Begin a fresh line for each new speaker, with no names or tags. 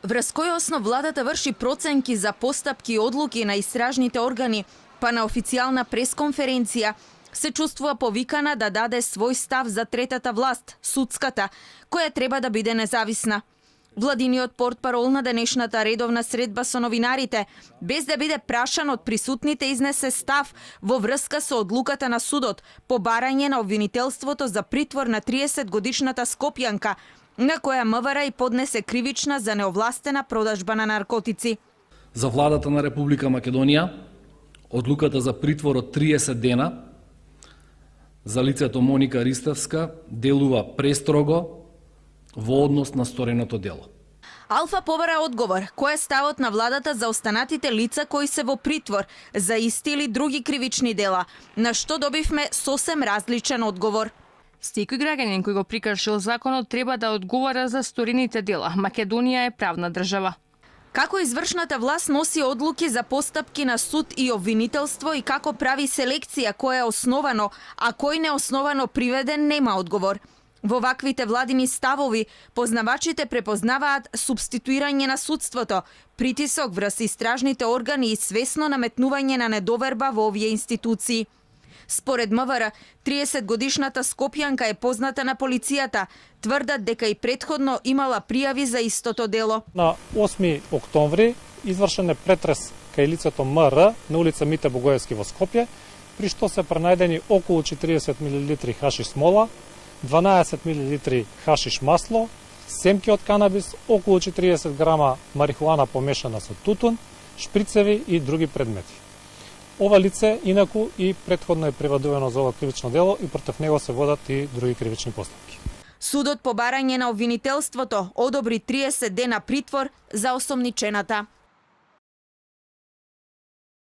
Врз кој основ владата врши проценки за постапки и одлуки на истражните органи, па на официјална пресконференција се чувствува повикана да даде свој став за третата власт, судската, која треба да биде независна. Владиниот портпарол на денешната редовна средба со новинарите, без да биде прашан од присутните, изнесе став во врска со одлуката на судот по барање на обвинителството за притвор на 30-годишната Скопјанка, на која МВР и поднесе кривична за неовластена продажба на наркотици.
За владата на Република Македонија, одлуката за притвор од 30 дена за лицето Моника Ристевска делува престрого во однос на стореното дело.
Алфа побара одговор кој е ставот на владата за останатите лица кои се во притвор за исти или други кривични дела, на што добивме сосем различен одговор.
Секој граѓанин кој го прекршил законот треба да одговара за сторените дела. Македонија е правна држава.
Како извршната власт носи одлуки за постапки на суд и обвинителство и како прави селекција кој е основано, а кој неосновано приведен, нема одговор. Во ваквите владини ставови, познавачите препознаваат субституирање на судството, притисок врз истражните органи и свесно наметнување на недоверба во овие институции. Според МВР, 30-годишната Скопјанка е позната на полицијата. Тврдат дека и претходно имала пријави за истото дело.
На 8 октомври извршен е претрес кај лицето МР на улица Мите Богоевски во Скопје, при што се пронајдени околу 40 мл хашиш смола, 12 мл хашиш масло, семки од канабис, околу 40 грама марихуана помешана со тутун, шприцеви и други предмети. Ова лице, инаку, и претходно е приведено за ова кривично дело и против него се водат и други кривични постапки.
Судот по барање на обвинителството одобри 30 дена притвор за осомничената.